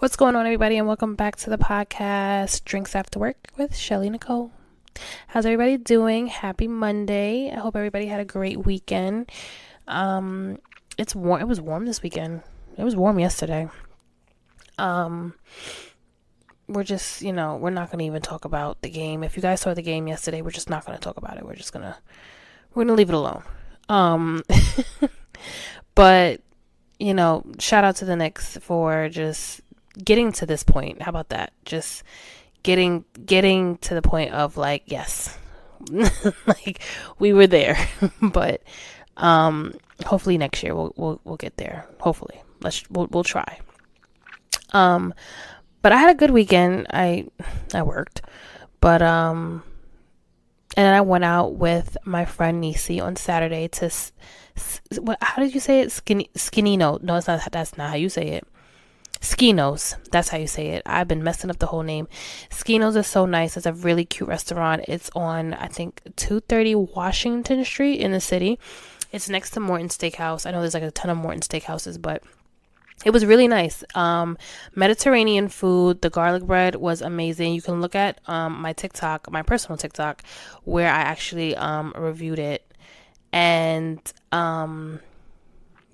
What's going on, everybody, and welcome back to the podcast, Drinks After Work with Shelly Nicole. How's everybody doing? Happy Monday. I hope everybody had a great weekend. It's warm. It was warm this weekend. It was warm yesterday. We're just, we're not going to even talk about the game. If you guys saw the game yesterday, we're just not going to talk about it. We're going to leave it alone. But, shout out to the Knicks for just getting to this point. How about that? Just getting to the point of like, yes, like we were there. But hopefully next year we'll get there. Hopefully, we'll try. But I had a good weekend. I worked, but and I went out with my friend Nisi on Saturday to how did you say it? Skinino. No, it's not. That's not how you say it. Skinos. That's how you say it. I've been messing up the whole name. Skinos is so nice. It's a really cute restaurant. It's on, I think, 230 Washington Street in the city. It's next to Morton Steakhouse. I know there's like a ton of Morton Steakhouses, but it was really nice. Mediterranean food. The garlic bread was amazing. You can look at my TikTok, my personal TikTok, where I actually reviewed it. And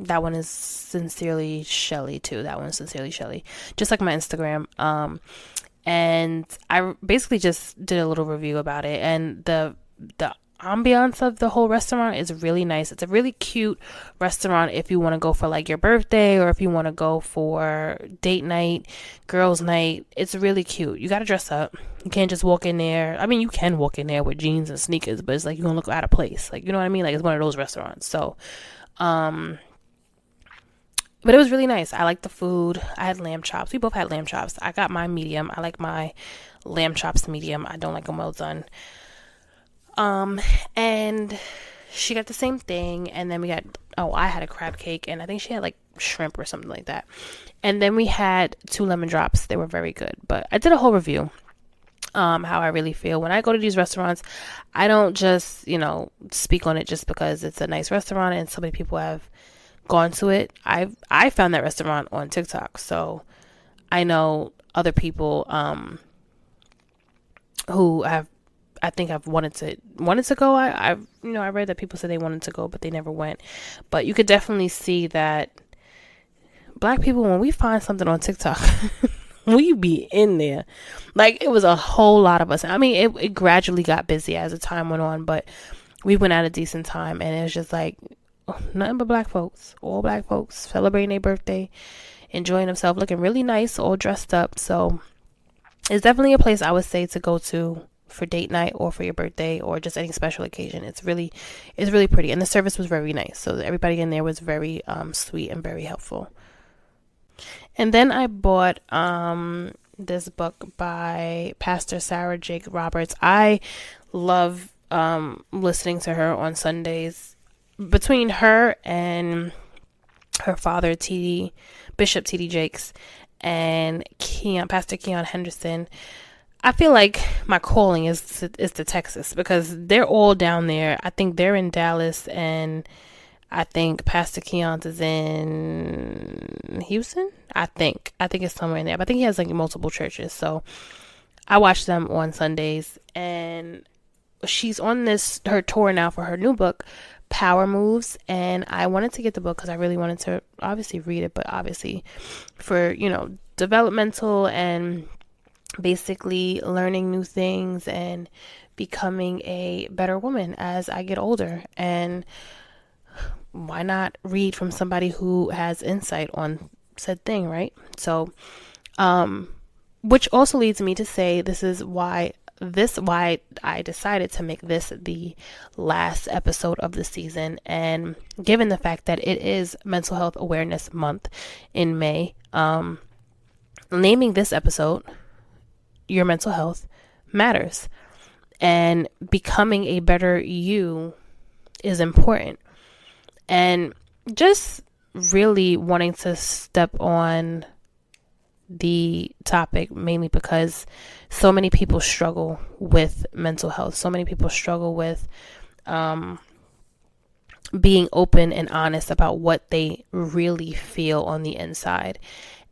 that one is Sincerely Shelly too. That one's Sincerely Shelly. Just like my Instagram. And I basically just did a little review about it. And the ambiance of the whole restaurant is really nice. It's a really cute restaurant if you want to go for like your birthday, or if you want to go for date night, girls night. It's really cute. You got to dress up. You can't just walk in there. I mean, you can walk in there with jeans and sneakers, but it's like you're going to look out of place. Like, you know what I mean? Like, it's one of those restaurants. So, but it was really nice. I liked the food. I had lamb chops. We both had lamb chops. I got my medium. I like my lamb chops medium. I don't like them well done. And she got the same thing, and then I had a crab cake, and I think she had like shrimp or something like that. And then we had 2 lemon drops. They were very good, but I did a whole review, how I really feel. When I go to these restaurants, I don't just, speak on it just because it's a nice restaurant and so many people have gone to it. I found that restaurant on TikTok, so I know other people, who I think I've wanted to go. I read that people said they wanted to go, but they never went. But you could definitely see that Black people, when we find something on TikTok, we be in there. Like, it was a whole lot of us. I mean, it gradually got busy as the time went on, but we went at a decent time, and it was just like nothing but Black folks, all Black folks celebrating their birthday, enjoying themselves, looking really nice, all dressed up. So it's definitely a place I would say to go to for date night or for your birthday or just any special occasion. It's really pretty, and the service was very nice. So everybody in there was very sweet and very helpful. And then I bought this book by Pastor Sarah Jake Roberts. I love listening to her on Sundays. Between her and her father, Bishop T.D. Jakes, and Pastor Keon Henderson, I feel like my calling is to Texas, because they're all down there. I think they're in Dallas, and I think Pastor Keon's is in Houston. I think it's somewhere in there. But I think he has like multiple churches. So I watch them on Sundays, and she's on her tour now for her new book, Power Moves. And I wanted to get the book because I really wanted to obviously read it, but obviously for, developmental and basically learning new things and becoming a better woman as I get older. And why not read from somebody who has insight on said thing, right? So, which also leads me to say this is why I decided to make this the last episode of the season. And given the fact that it is Mental Health Awareness Month in May, naming this episode Your Mental Health Matters, and becoming a better you is important. And just really wanting to step on the topic mainly because so many people struggle with mental health. So many people struggle with being open and honest about what they really feel on the inside.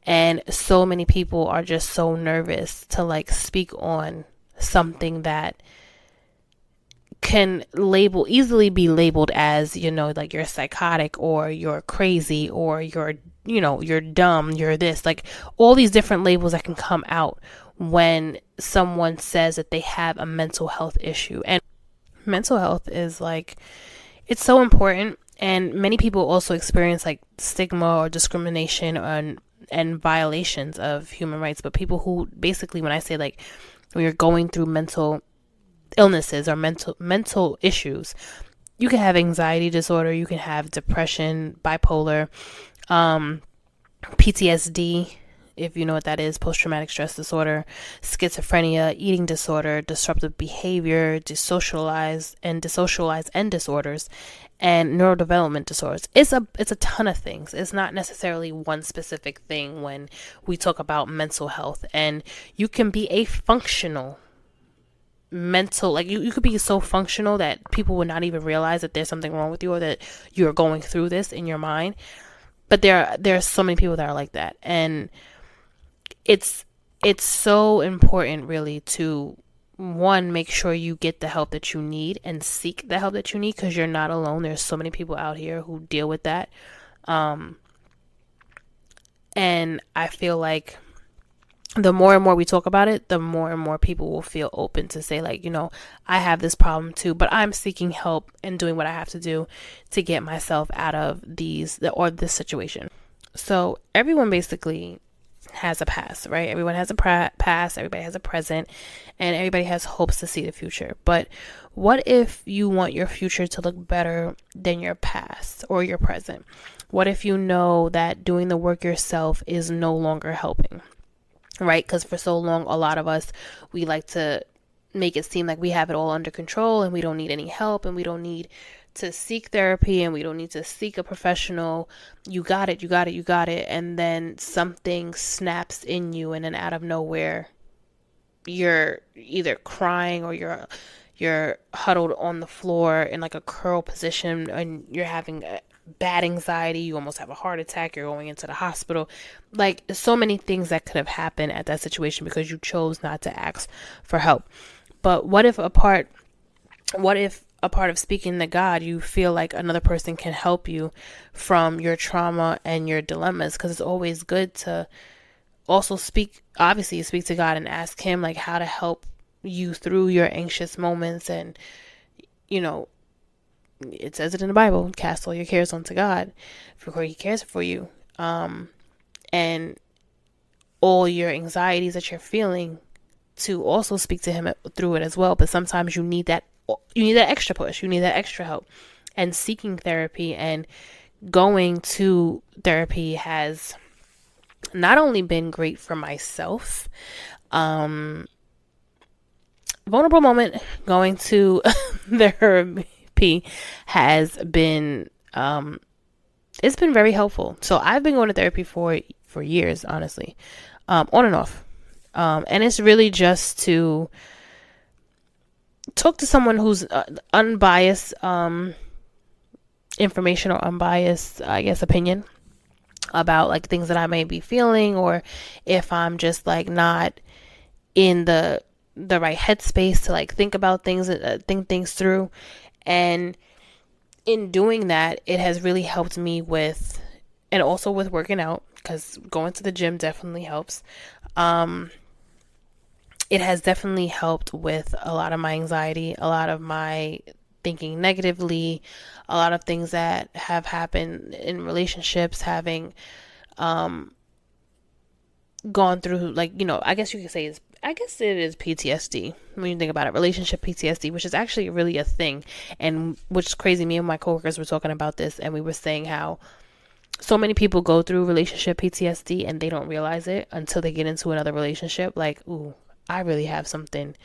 And so many people are just so nervous to like speak on something that can easily be labeled as, like you're psychotic or you're crazy or you're dumb, you're this, like all these different labels that can come out when someone says that they have a mental health issue. And mental health is like, it's so important. And many people also experience like stigma or discrimination and violations of human rights. But people who basically, when I say like, when you're going through mental illnesses or mental issues, you can have anxiety disorder, you can have depression, bipolar, PTSD, if you know what that is, post-traumatic stress disorder, schizophrenia, eating disorder, disruptive behavior, dissocialized and disorders, and neurodevelopment disorders. It's a ton of things. It's not necessarily one specific thing when we talk about mental health. And you can be a functional mental, like you could be so functional that people would not even realize that there's something wrong with you or that you're going through this in your mind. But there are so many people that are like that. And it's so important really to, one, make sure you get the help that you need and seek the help that you need, because you're not alone. There's so many people out here who deal with that. And I feel like the more and more we talk about it, the more and more people will feel open to say like, I have this problem too, but I'm seeking help and doing what I have to do to get myself out of this situation. So everyone basically has a past, right? Everyone has a past, everybody has a present, and everybody has hopes to see the future. But what if you want your future to look better than your past or your present? What if you know that doing the work yourself is no longer helping? Right? Because for so long, a lot of us, we like to make it seem like we have it all under control and we don't need any help and we don't need to seek therapy and we don't need to seek a professional. You got it. And then something snaps in you, and then out of nowhere, you're either crying or you're huddled on the floor in like a curl position and you're having bad anxiety, you almost have a heart attack, you're going into the hospital. Like, so many things that could have happened at that situation because you chose not to ask for help. But what if a part of speaking to God, you feel like another person can help you from your trauma and your dilemmas? Because it's always good to also speak to God and ask him like how to help you through your anxious moments. And it says it in the Bible, cast all your cares onto God, for he cares for you. And all your anxieties that you're feeling, to also speak to him through it as well. But sometimes you need that extra push, you need that extra help. And seeking therapy and going to therapy has not only been great for myself, vulnerable moment, going to therapy has been it's been very helpful. So I've been going to therapy for years, honestly, on and off, and it's really just to talk to someone who's unbiased information or unbiased, I guess, opinion about like things that I may be feeling, or if I'm just like not in the right headspace to like think about things, think things through. And in doing that, it has really helped me with, and also with working out, because going to the gym definitely helps. It has definitely helped with a lot of my anxiety, a lot of my thinking negatively, a lot of things that have happened in relationships, having gone through, like, I guess you could say it is PTSD when you think about it, relationship PTSD, which is actually really a thing. And which is crazy, me and my coworkers were talking about this, and we were saying how so many people go through relationship PTSD and they don't realize it until they get into another relationship. Like, ooh, I really have something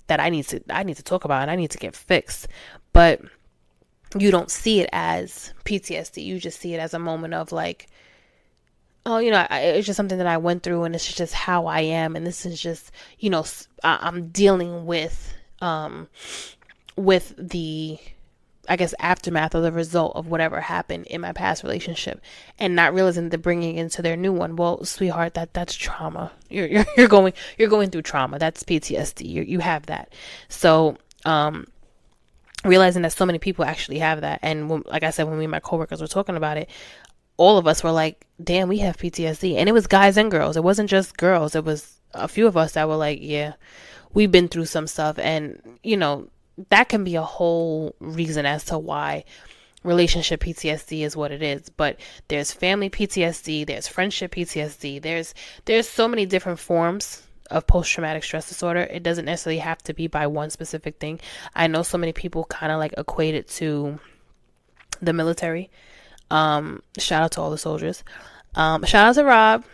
that I need to talk about and I need to get fixed. But you don't see it as PTSD. You just see it as a moment of like, oh, it's just something that I went through, and it's just how I am, and this is just, I'm dealing with the, I guess, aftermath or the result of whatever happened in my past relationship, and not realizing they're bringing it into their new one. Well, sweetheart, that's trauma. You're going through trauma. That's PTSD. You have that. So, realizing that so many people actually have that, and like I said, when me and my coworkers were talking about it, all of us were like, damn, we have PTSD. And it was guys and girls. It wasn't just girls. It was a few of us that were like, yeah, we've been through some stuff. And, that can be a whole reason as to why relationship PTSD is what it is. But there's family PTSD, there's friendship PTSD, there's so many different forms of post-traumatic stress disorder. It doesn't necessarily have to be by one specific thing. I know so many people kind of like equate it to the military. Shout out to all the soldiers. Shout out to Rob,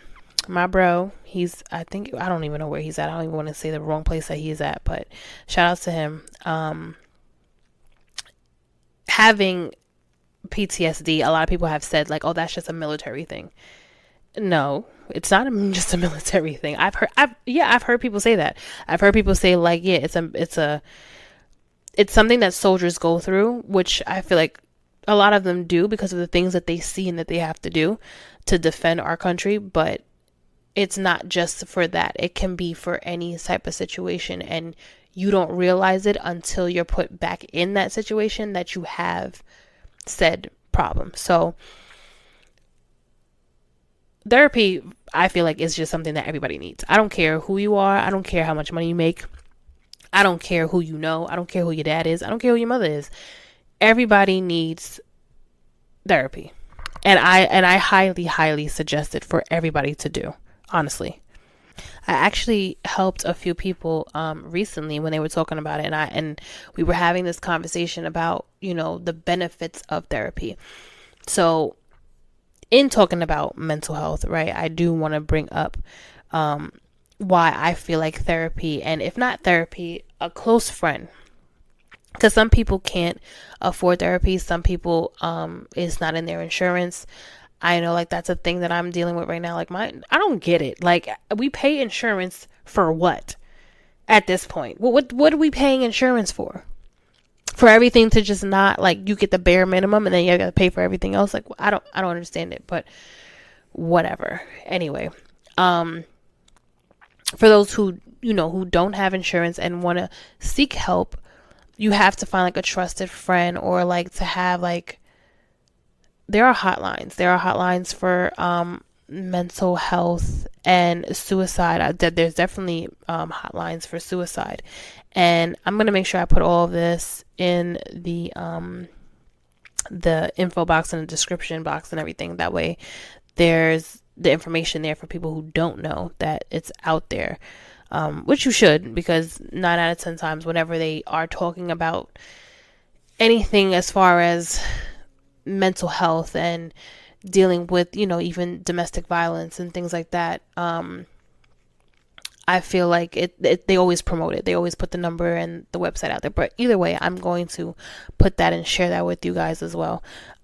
my bro. I don't even know where he's at. I don't even want to say the wrong place that he's at, but shout out to him. Having PTSD, a lot of people have said like, oh, that's just a military thing. No, it's not just a military thing. I've heard people say that. I've heard people say like, yeah, it's something that soldiers go through, which I feel like a lot of them do because of the things that they see and that they have to do to defend our country. But it's not just for that. It can be for any type of situation, and you don't realize it until you're put back in that situation that you have said problem. So therapy, I feel like, is just something that everybody needs. I don't care who you are. I don't care how much money you make. I don't care who you know. I don't care who your dad is. I don't care who your mother is. Everybody needs therapy. And I highly, highly suggest it for everybody to do, honestly. I actually helped a few people recently when they were talking about it, and we were having this conversation about, the benefits of therapy. So in talking about mental health, right, I do want to bring up why I feel like therapy, and if not therapy, a close friend. Because some people can't afford therapy. Some people, it's not in their insurance. I know, like, that's a thing that I'm dealing with right now. Like, I don't get it. Like, we pay insurance for what at this point? What are we paying insurance for? For everything to just not, like, you get the bare minimum and then you got to pay for everything else. Like, I don't understand it, but whatever. Anyway, for those who don't have insurance and want to seek help, you have to find like a trusted friend, or like to have like, there are hotlines. There are hotlines for mental health and suicide. There's definitely hotlines for suicide. And I'm going to make sure I put all of this in the info box and the description box and everything. That way there's the information there for people who don't know that it's out there. Which you should, because 9 out of 10 times whenever they are talking about anything as far as mental health and dealing with, even domestic violence and things like that, I feel like they always promote it. They always put the number and the website out there. But either way, I'm going to put that and share that with you guys as well.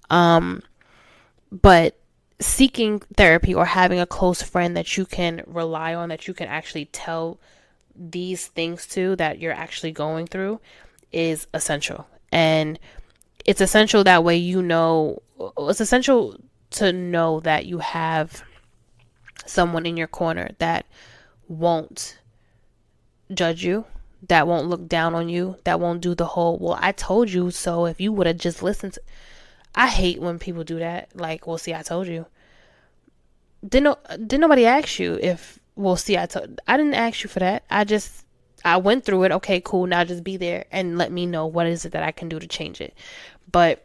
But seeking therapy or having a close friend that you can rely on, that you can actually tell these things to that you're actually going through, is essential. And it's essential that way, it's essential to know that you have someone in your corner that won't judge you, that won't look down on you, that won't do the whole, well, I told you so, if you would have just listened. I hate when people do that. Like, well, see, I told you. Didn't nobody ask you if, well, see, I didn't ask you for that. I went through it. Okay, cool. Now just be there and let me know what is it that I can do to change it. But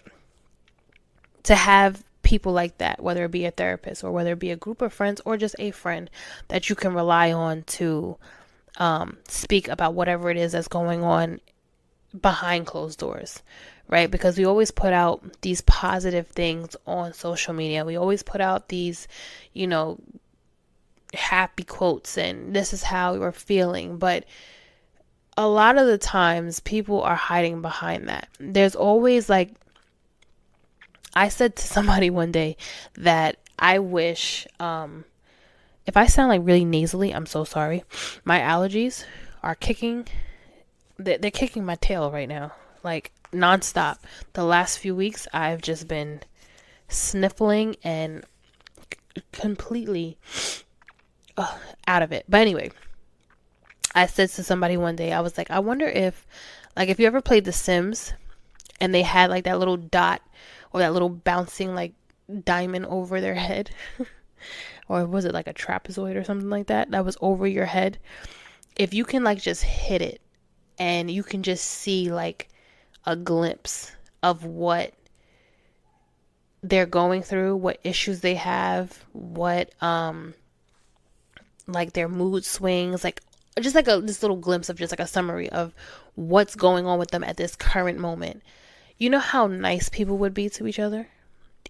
to have people like that, whether it be a therapist or whether it be a group of friends or just a friend that you can rely on to speak about whatever it is that's going on behind closed doors, right? Because we always put out these positive things on social media. We always put out these, happy quotes and this is how we were feeling. But a lot of the times people are hiding behind that. There's always like, I said to somebody one day that I wish, if I sound like really nasally, I'm so sorry. My allergies are kicking, they're kicking my tail right now. like nonstop. The last few weeks, I've just been sniffling and completely out of it. But anyway, I said to somebody one day, I was like, I wonder if, like, if you ever played The Sims and they had like that little dot or that little bouncing like diamond over their head, or was it like a trapezoid or something like that that was over your head? If you can like just hit it and you can just see like a glimpse of what they're going through, what issues they have, what like their mood swings, like just like this little glimpse of just like a summary of what's going on with them at this current moment. You know how nice people would be to each other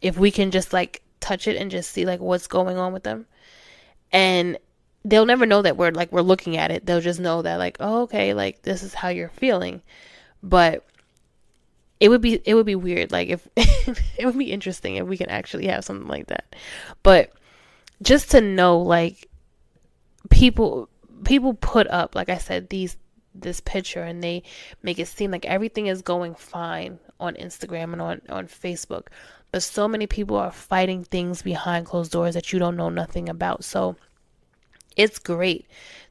if we can just like touch it and just see like what's going on with them. And they'll never know that we're looking at it. They'll just know that like, oh, okay, like this is how you're feeling. But it would be weird, like if it would be interesting if we can actually have something like that. But just to know, like, people put up, like I said, this picture, and they make it seem like everything is going fine on Instagram and on Facebook, but so many people are fighting things behind closed doors that you don't know nothing about. So it's great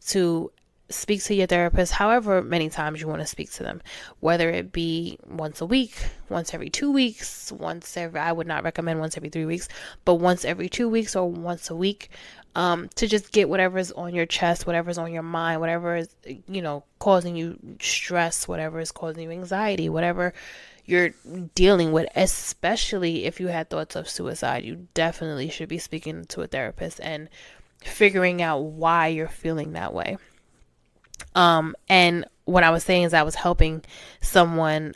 to speak to your therapist however many times you want to speak to them, whether it be once a week, once every 2 weeks, I would not recommend once every 3 weeks, but once every 2 weeks or once a week, to just get whatever's on your chest, whatever's on your mind, whatever is, causing you stress, whatever is causing you anxiety, whatever you're dealing with. Especially if you had thoughts of suicide, you definitely should be speaking to a therapist and figuring out why you're feeling that way. And what I was saying is I was helping someone,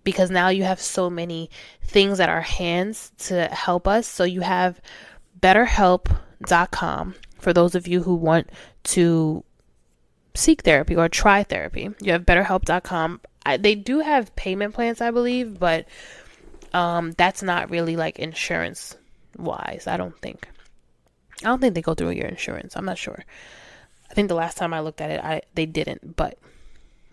because now you have so many things at our hands to help us. So you have BetterHelp.com for those of you who want to seek therapy or try therapy. You have BetterHelp.com. They do have payment plans, I believe, but that's not really like insurance wise. I don't think they go through your insurance. I'm not sure. I think the last time I looked at it, they didn't, but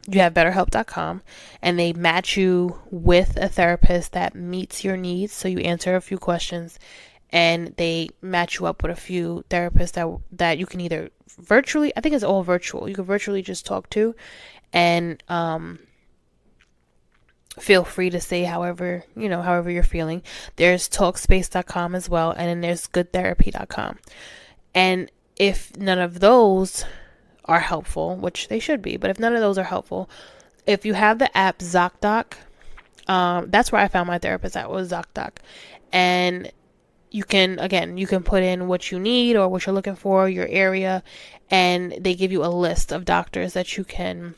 you have BetterHelp.com, and they match you with a therapist that meets your needs. So you answer a few questions, and they match you up with a few therapists that you can either virtually, I think it's all virtual. You can virtually just talk to, and feel free to say however you're feeling. There's Talkspace.com as well, and then there's GoodTherapy.com. And if none of those are helpful, which they should be, but if none of those are helpful, if you have the app ZocDoc, that's where I found my therapist at, was ZocDoc. And you can put in what you need or what you're looking for, your area, and they give you a list of doctors that you can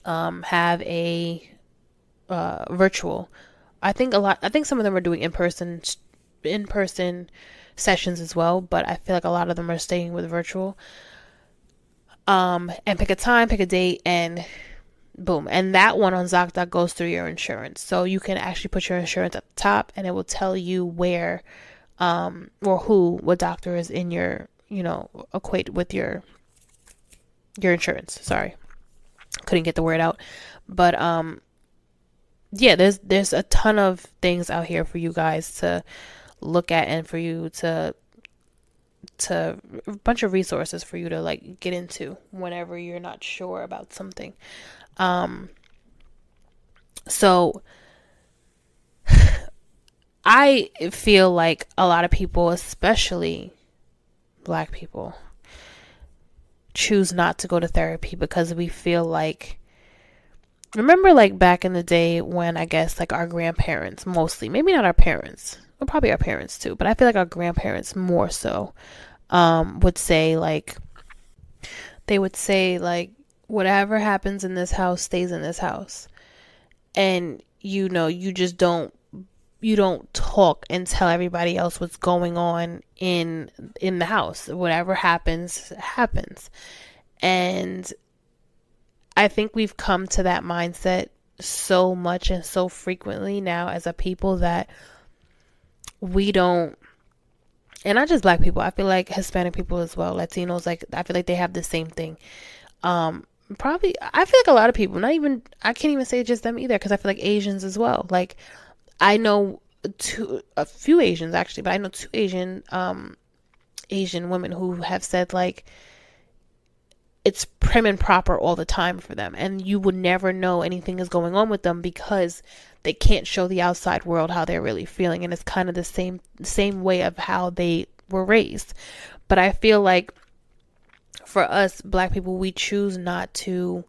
have a virtual. I think some of them are doing in-person sessions as well, but I feel like a lot of them are staying with virtual. And pick a time, pick a date, and boom. And that one on ZocDoc goes through your insurance. So you can actually put your insurance at the top, and it will tell you where, or what doctor is in your, equate with your insurance. Sorry. Couldn't get the word out. But, yeah, there's a ton of things out here for you guys to look at, and for you to a bunch of resources for you to like get into whenever you're not sure about something. So I feel like a lot of people, especially Black people, choose not to go to therapy because we feel like, remember like back in the day when I guess like our grandparents, mostly, maybe not our parents, well, probably our parents too, but I feel like our grandparents more so, would say like, whatever happens in this house stays in this house. And you don't talk and tell everybody else what's going on in the house. Whatever happens. And I think we've come to that mindset so much and so frequently now as a people that we don't, and not just Black people, I feel like Hispanic people as well, Latinos, like I feel like they have the same thing. probably, I feel like a lot of people, not even, I can't even say just them either, because I feel like Asians as well. Like, I know a few Asians actually, but I know two Asian women who have said like it's prim and proper all the time for them, and you would never know anything is going on with them because they can't show the outside world how they're really feeling, and it's kind of the same way of how they were raised. But I feel like for us Black people, we choose not to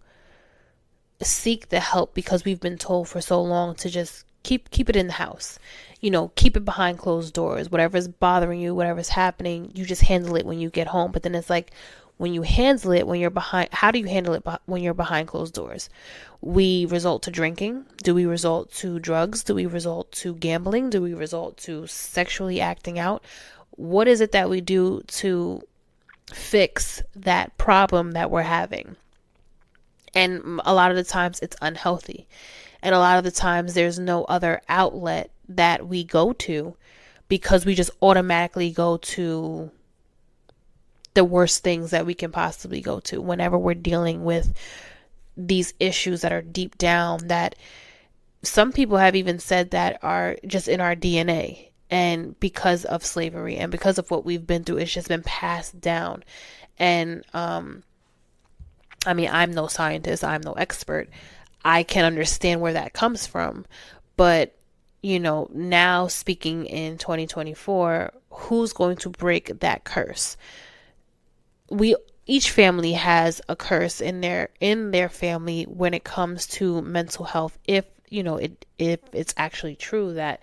seek the help because we've been told for so long to just keep it in the house. Keep it behind closed doors. Whatever's bothering you, whatever's happening, you just handle it when you get home. But then it's like, when you handle it when you're behind, how do you handle it when you're behind closed doors? We resort to drinking. Do we resort to drugs? Do we resort to gambling? Do we resort to sexually acting out? What is it that we do to fix that problem that we're having? And a lot of the times it's unhealthy. And a lot of the times there's no other outlet that we go to because we just automatically go to the worst things that we can possibly go to whenever we're dealing with these issues that are deep down, that some people have even said that are just in our DNA. And because of slavery and because of what we've been through, it's just been passed down. And I mean, I'm no scientist, I'm no expert. I can understand where that comes from. But, now speaking in 2024, who's going to break that curse? Each family has a curse in their family when it comes to mental health. If it's actually true that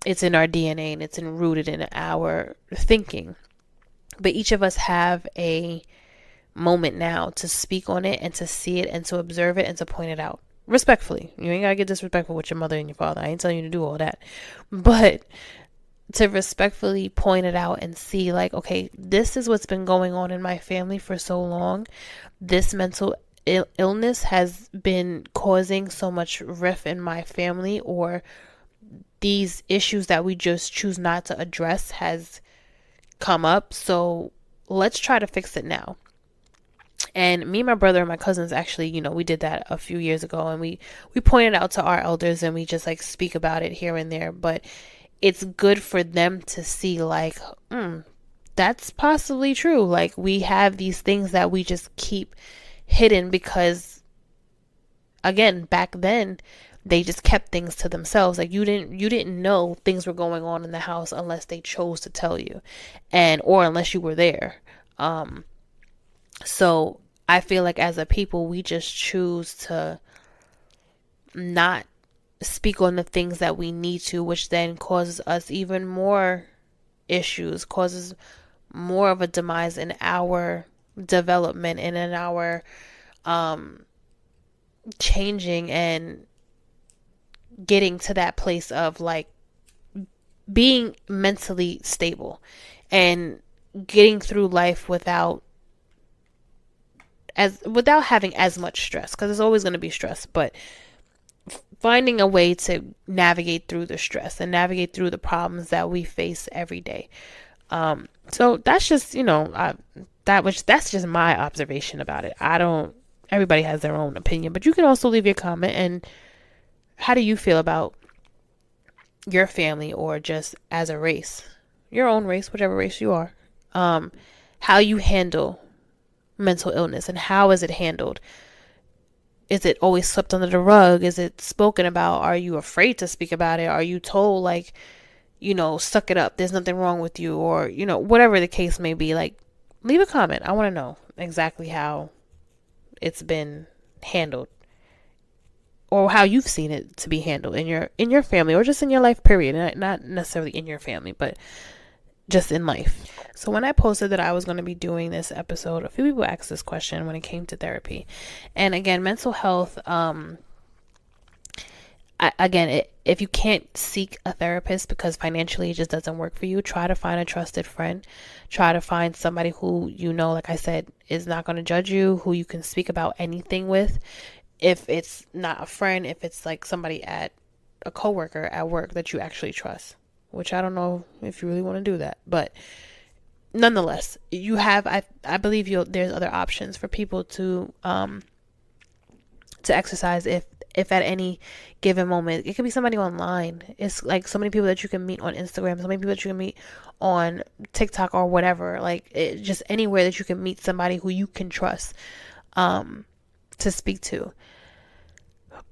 it's in our DNA and it's rooted in our thinking. But each of us have a moment now to speak on it and to see it and to observe it and to point it out respectfully. You ain't gotta get disrespectful with your mother and your father. I ain't telling you to do all that, but to respectfully point it out and see like, okay, this is what's been going on in my family for so long. This mental illness has been causing so much rift in my family, or these issues that we just choose not to address has come up. So let's try to fix it now. And me, my brother, and my cousins actually, we did that a few years ago, and we pointed out to our elders and we just like speak about it here and there. But it's good for them to see like, that's possibly true. Like, we have these things that we just keep hidden because, again, back then they just kept things to themselves. Like, you didn't know things were going on in the house unless they chose to tell you, or unless you were there. So I feel like as a people, we just choose to not speak on the things that we need to, which then causes us even more issues, causes more of a demise in our development and in our changing and getting to that place of like being mentally stable and getting through life without having as much stress, because there's always going to be stress, but finding a way to navigate through the stress and navigate through the problems that we face every day. So that's just, that's just my observation about it. Everybody has their own opinion, but you can also leave your comment. And how do you feel about your family, or just as a race, your own race, whichever race you are, how you handle mental illness, and how is it handled? Is it always swept under the rug? Is it spoken about? Are you afraid to speak about it? Are you told like, suck it up, there's nothing wrong with you, or, whatever the case may be? Like, leave a comment. I want to know exactly how it's been handled, or how you've seen it to be handled in your family, or just in your life period. Not necessarily in your family, but just in life. So when I posted that I was going to be doing this episode, a few people asked this question when it came to therapy. And again, mental health, if you can't seek a therapist because financially it just doesn't work for you, try to find a trusted friend. Try to find somebody who, like I said, is not going to judge you, who you can speak about anything with. If it's not a friend, if it's like somebody a coworker at work that you actually trust, which I don't know if you really want to do that, but nonetheless, you have, I believe there's other options for people to exercise if at any given moment. It could be somebody online. It's like so many people that you can meet on Instagram, so many people that you can meet on TikTok or whatever. Like just anywhere that you can meet somebody who you can trust to speak to.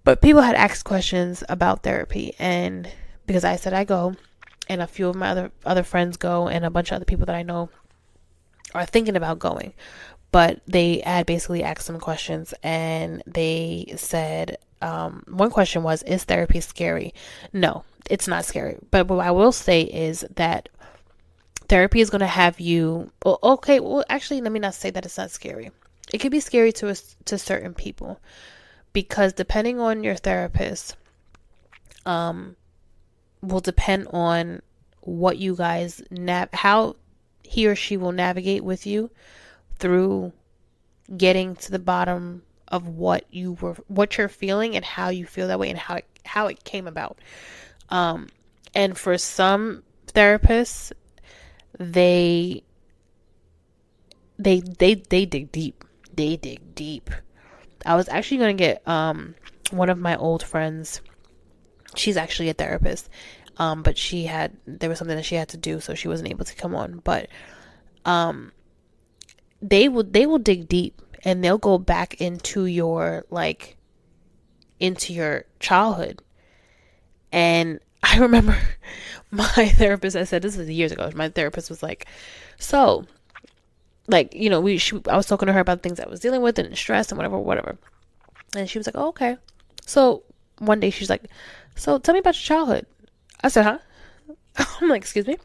But people had asked questions about therapy, and because I said I go, and a few of my other friends go, and a bunch of other people that I know are thinking about going. But they had basically asked some questions, and they said, one question was, is therapy scary? No, it's not scary. But what I will say is that therapy is going to have you, well, okay, well, actually, let me not say that it's not scary. It could be scary to certain people, because depending on your therapist, will depend on what you guys, how he or she will navigate with you through getting to the bottom of what you're feeling and how you feel that way and how it came about. And for some therapists, they dig deep. They dig deep. I was actually going to get one of my old friends. She's actually a therapist. But there was something that she had to do, so she wasn't able to come on. But they will dig deep, and they'll go back into your childhood. And I remember my therapist, I said, this was years ago, my therapist was like, so, like, you know, I was talking to her about things I was dealing with and stress and whatever. And she was like, oh, okay. So one day she's like, so tell me about your childhood. I said, huh? I'm like, excuse me?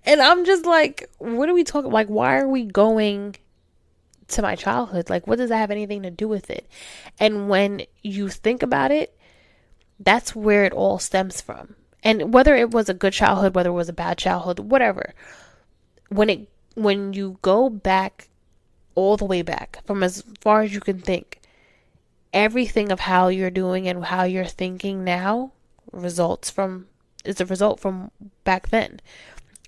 And I'm just like, what are we talking? Like, why are we going to my childhood? Like, what does that have anything to do with it? And when you think about it, that's where it all stems from. And whether it was a good childhood, whether it was a bad childhood, whatever, when you go back, all the way back, from as far as you can think, everything of how you're doing and how you're thinking now is a result from back then.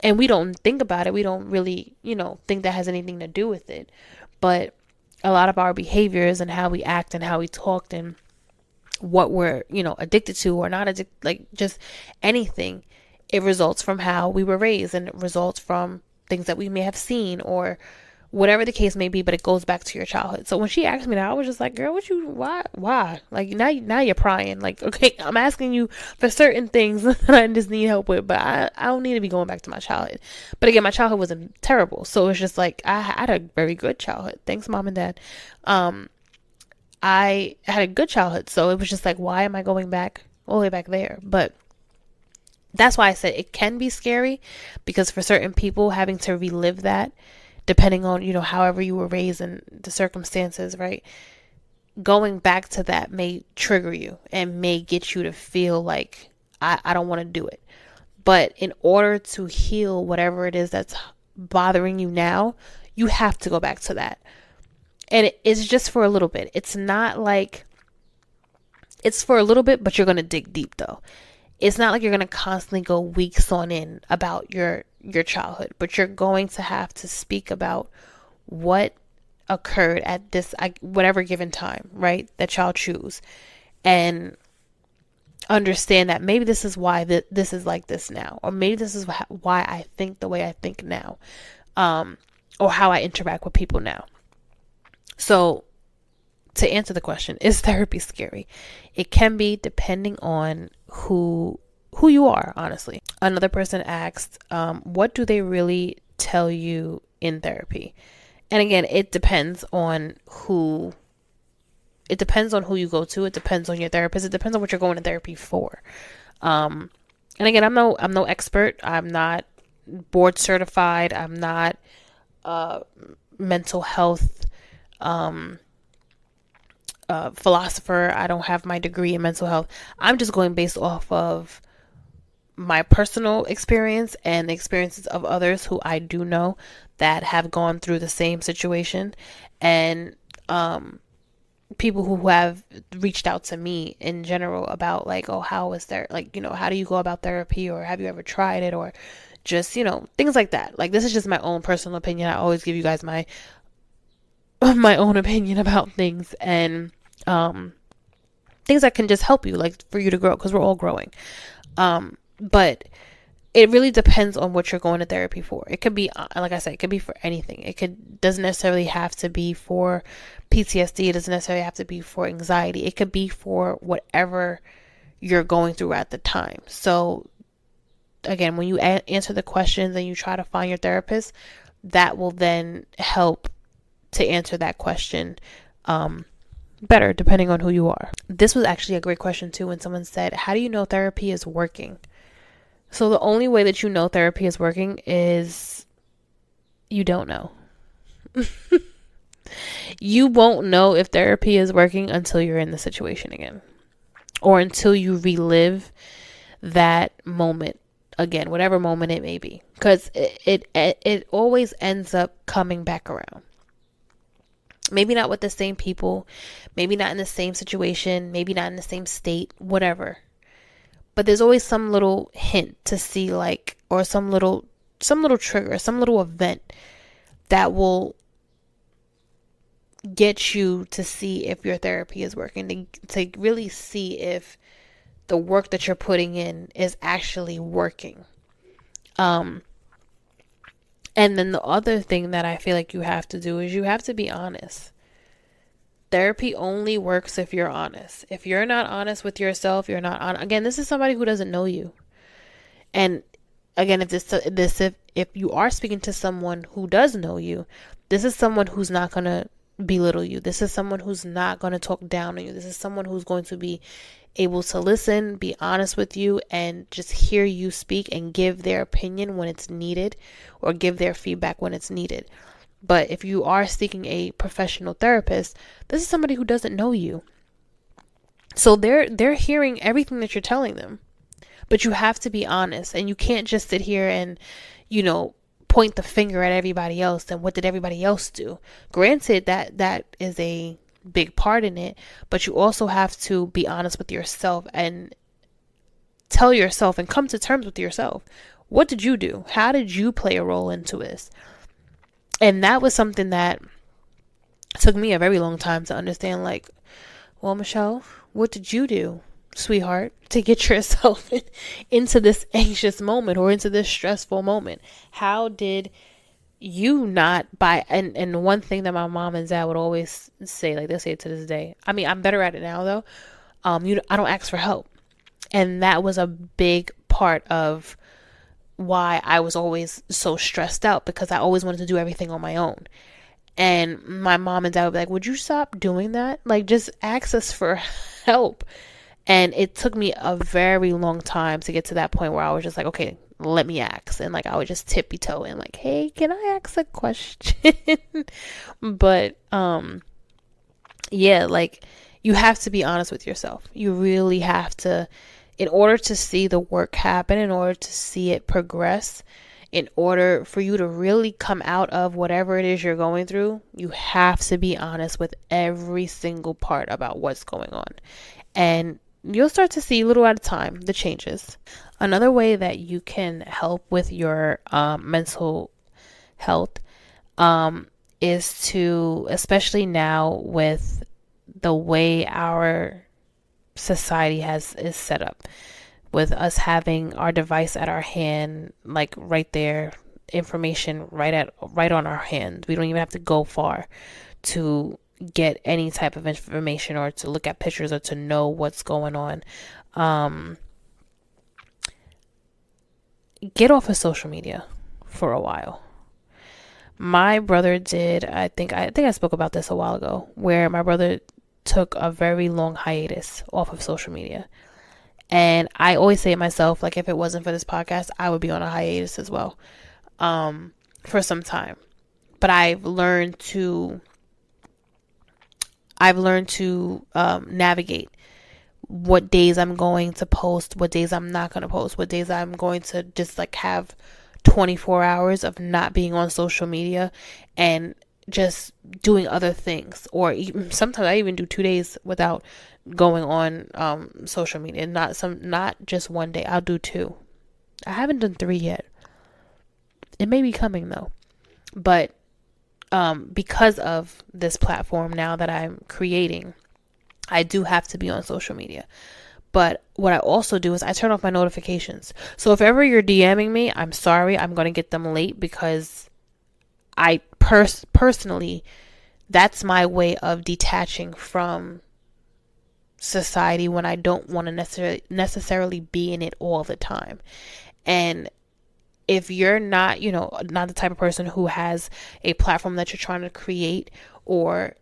And we don't think about it. We don't really, think that has anything to do with it. But a lot of our behaviors and how we act and how we talked and what we're, addicted to or not addicted, like just anything, it results from how we were raised, and it results from things that we may have seen or whatever the case may be, but it goes back to your childhood. So when she asked me that, I was just like, girl, why? Like, now you're prying. Like, okay, I'm asking you for certain things that I just need help with, but I don't need to be going back to my childhood. But again, my childhood wasn't terrible. So it's just like, I had a very good childhood. Thanks, Mom and Dad. I had a good childhood. So it was just like, why am I going back all the way back there? But that's why I said it can be scary, because for certain people, having to relive that, depending on, however you were raised and the circumstances, right? Going back to that may trigger you and may get you to feel like, I don't want to do it. But in order to heal whatever it is that's bothering you now, you have to go back to that. And it's just for a little bit. It's not like, it's for a little bit, but you're going to dig deep though. It's not like you're going to constantly go weeks on end about your childhood, but you're going to have to speak about what occurred at this, whatever given time, right? That y'all choose, and understand that maybe this is why this is like this now, or maybe this is why I think the way I think now, or how I interact with people now. So to answer the question, is therapy scary? It can be, depending on who you are, honestly. Another person asked, what do they really tell you in therapy? And again, it depends on who you go to. It depends on your therapist. It depends on what you're going to therapy for. And again, I'm no expert. I'm not board certified. I'm not mental health philosopher. I don't have my degree in mental health. I'm just going based off of my personal experience and the experiences of others who I do know that have gone through the same situation, and people who have reached out to me in general about like, oh, how is there, like, how do you go about therapy, or have you ever tried it, or Just, things like that. Like, this is just my own personal opinion. I always give you guys my own opinion about things, and things that can just help you, like for you to grow, because we're all growing. But it really depends on what you're going to therapy for. It could be, like I said, it could be for anything. Doesn't necessarily have to be for PTSD. It doesn't necessarily have to be for anxiety. It could be for whatever you're going through at the time. So again, when you answer the questions and you try to find your therapist, that will then help to answer that question better, depending on who you are. This was actually a great question too, when someone said, how do you know therapy is working? So the only way that you know therapy is working is you don't know. You won't know if therapy is working until you're in the situation again, or until you relive that moment again, whatever moment it may be, because it always ends up coming back around. Maybe not with the same people, maybe not in the same situation, maybe not in the same state, whatever. But there's always some little hint to see, like, or some little trigger, some little event that will get you to see if your therapy is working, to really see if the work that you're putting in is actually working. And then the other thing that I feel like you have to do is you have to be honest. Therapy only works if you're honest. If you're not honest with yourself, you're not on. Again, this is somebody who doesn't know you. And again, if you are speaking to someone who does know you, this is someone who's not going to belittle you. This is someone who's not going to talk down on you. This is someone who's going to be able to listen, be honest with you, and just hear you speak and give their opinion when it's needed, or give their feedback when it's needed. But if you are seeking a professional therapist, this is somebody who doesn't know you. So they're hearing everything that you're telling them. But you have to be honest, and you can't just sit here and, point the finger at everybody else and what did everybody else do. Granted, that is a big part in it, but you also have to be honest with yourself and tell yourself and come to terms with yourself. What did you do? How did you play a role into this? And that was something that took me a very long time to understand, like, well, Michelle, what did you do, sweetheart, to get yourself into this anxious moment or into this stressful moment? How did you not and one thing that my mom and dad would always say, like they'll say it to this day. I mean, I'm better at it now though. I don't ask for help. And that was a big part of why I was always so stressed out, because I always wanted to do everything on my own. And my mom and dad would be like, would you stop doing that? Like, just ask us for help. And it took me a very long time to get to that point where I was just like, okay, let me ask. And like, I would just tippy toe and like, hey, can I ask a question? But, yeah, like, you have to be honest with yourself. You really have to, in order to see the work happen, in order to see it progress, in order for you to really come out of whatever it is you're going through, you have to be honest with every single part about what's going on. And you'll start to see, little at a time, the changes. Another way that you can help with your mental health is to, especially now with the way our society is set up, with us having our device at our hand, like right there, information right on our hand. We don't even have to go far to get any type of information or to look at pictures or to know what's going on. Get off of social media for a while. My brother did, I think I spoke about this a while ago, where my brother took a very long hiatus off of social media. And I always say to myself, like, if it wasn't for this podcast, I would be on a hiatus as well, for some time. But I've learned to navigate what days I'm going to post, what days I'm not going to post, what days I'm going to just like have 24 hours of not being on social media and just doing other things. Or even, sometimes I even do 2 days without going on social media. Not just one day. I'll do 2. I haven't done 3 yet. It may be coming though. But because of this platform now that I'm creating, I do have to be on social media. But what I also do is I turn off my notifications. So if ever you're DMing me, I'm sorry, I'm going to get them late, because I personally, that's my way of detaching from society when I don't want to necessarily be in it all the time. And if you're not, not the type of person who has a platform that you're trying to create, or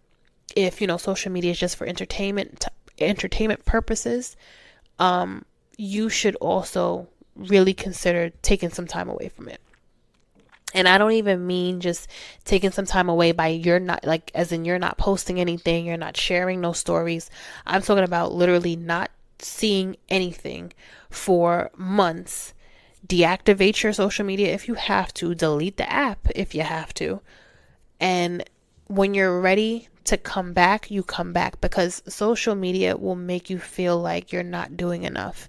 if, social media is just for entertainment purposes, you should also really consider taking some time away from it. And I don't even mean just taking some time away by you're not, like, as in you're not posting anything, you're not sharing no stories. I'm talking about literally not seeing anything for months. Deactivate your social media if you have to. Delete the app if you have to. And when you're ready to come back, you come back, because social media will make you feel like you're not doing enough.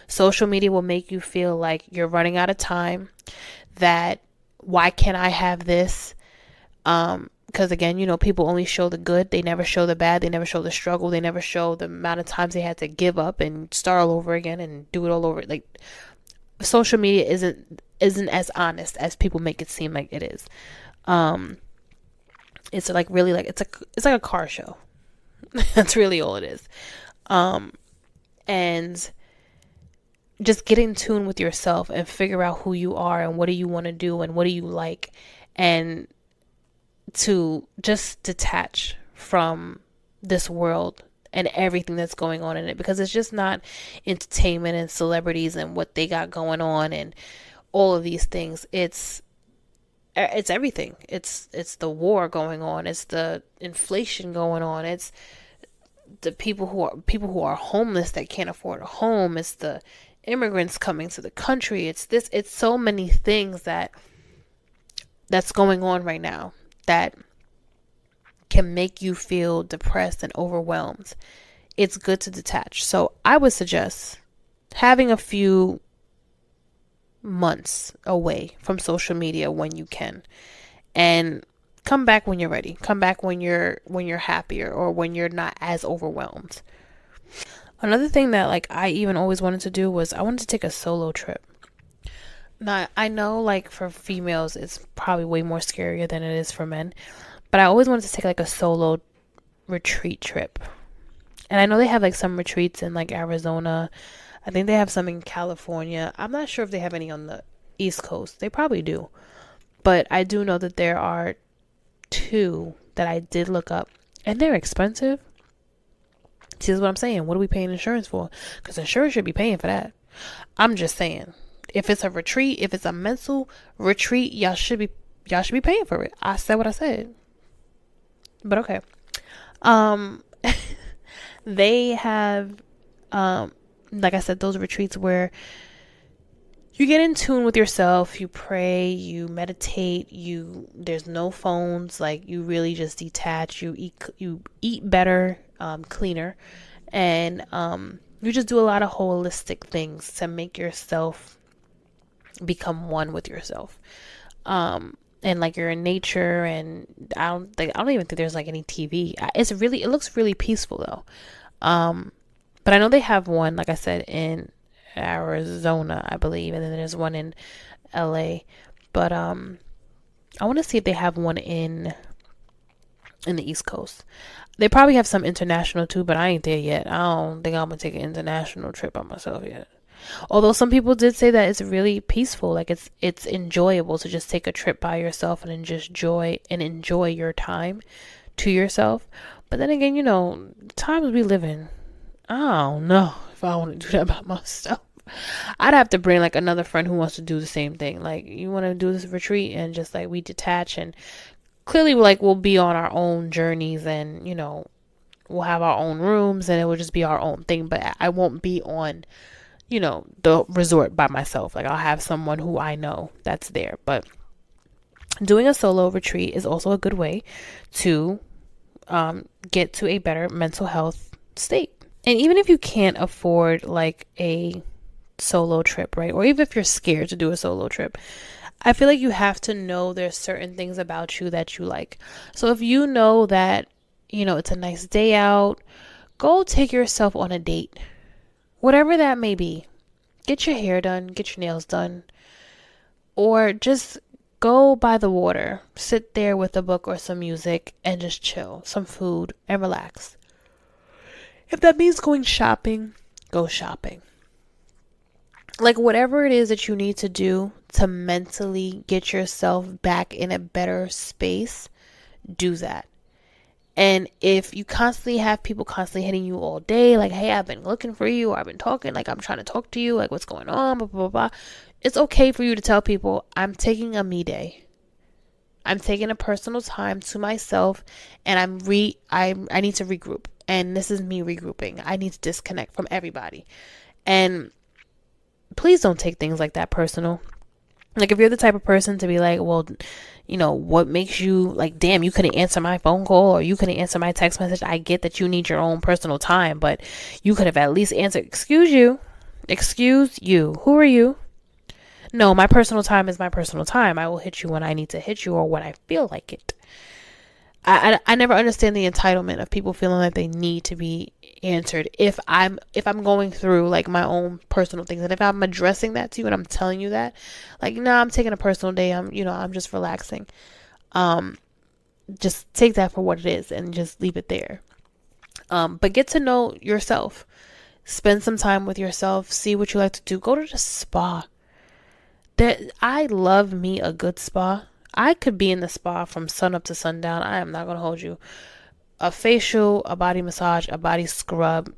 Social media will make you feel like you're running out of time, that why can't I have this? Because again, people only show the good. They never show the bad. They never show the struggle. They never show the amount of times they had to give up and start all over again and do it all over. Like, social media isn't as honest as people make it seem like it is. It's like really like it's like a car show. That's really all it is. And just get in tune with yourself and figure out who you are and what do you want to do and what do you like, and to just detach from this world and everything that's going on in it, because it's just not entertainment and celebrities and what they got going on and all of these things. It's everything. It's the war going on. It's the inflation going on. It's the people who are homeless that can't afford a home. It's the immigrants coming to the country. It's so many things that's going on right now that can make you feel depressed and overwhelmed. It's good to detach. So I would suggest having a few months away from social media when you can, and come back when you're ready. Come back when you're happier, or when you're not as overwhelmed. Another thing that, like, I even always wanted to do was I wanted to take a solo trip. Now, I know, like, for females it's probably way more scarier than it is for men, but I always wanted to take like a solo retreat trip. And I know they have like some retreats in like Arizona. I think they have some in California. I'm not sure if they have any on the East Coast. They probably do. But I do know that there are 2 that I did look up, and they're expensive. See, this is what I'm saying. What are we paying insurance for? Because insurance should be paying for that. I'm just saying, if it's a retreat, if it's a mental retreat, y'all should be paying for it. I said what I said. But okay. They have, like I said, those retreats where you get in tune with yourself, you pray, you meditate, there's no phones, like you really just detach, you eat better, cleaner, and you just do a lot of holistic things to make yourself become one with yourself. And like you're in nature, and I don't even think there's like any TV. It looks really peaceful though. But I know they have one, like I said, in Arizona, I believe, and then there's one in LA. But I want to see if they have one in the East Coast. They probably have some international too, but I ain't there yet. I don't think I'm gonna take an international trip by myself yet. Although some people did say that it's really peaceful, like it's enjoyable to just take a trip by yourself and just enjoy your time to yourself. But then again, times we live in, I don't know if I want to do that by myself. I'd have to bring like another friend who wants to do the same thing. Like, you want to do this retreat, and just like we detach, and clearly like we'll be on our own journeys, and we'll have our own rooms, and it will just be our own thing. But I won't be on the resort by myself. Like, I'll have someone who I know that's there. But doing a solo retreat is also a good way to get to a better mental health state. And even if you can't afford like a solo trip, right? Or even if you're scared to do a solo trip, I feel like you have to know there's certain things about you that you like. So if you know that, it's a nice day out, go take yourself on a date. Whatever that may be. Get your hair done, get your nails done, or just go by the water. Sit there with a book or some music and just chill, some food, and relax. If that means going shopping, go shopping. Like whatever it is that you need to do to mentally get yourself back in a better space, do that. And if you constantly have people constantly hitting you all day, like, hey, I've been looking for you, or I've been talking, like, I'm trying to talk to you, like, what's going on, blah, blah, blah. It's okay for you to tell people, I'm taking a me day. I'm taking a personal time to myself, and I need to regroup. And this is me regrouping. I need to disconnect from everybody. And please don't take things like that personal. Like, if you're the type of person to be like, well, what makes you, like, damn, you couldn't answer my phone call or you couldn't answer my text message. I get that you need your own personal time, but you could have at least answered, excuse you. Who are you? No, my personal time is my personal time. I will hit you when I need to hit you or when I feel like it. I never understand the entitlement of people feeling like they need to be answered if I'm going through like my own personal things, and if I'm addressing that to you and I'm telling you that, like, no, I'm taking a personal day, I'm just relaxing. Just take that for what it is and just leave it there. But get to know yourself. Spend some time with yourself. See what you like to do. Go to the spa. I love me a good spa. I could be in the spa from sun up to sundown. I am not going to hold you. A facial, a body massage, a body scrub,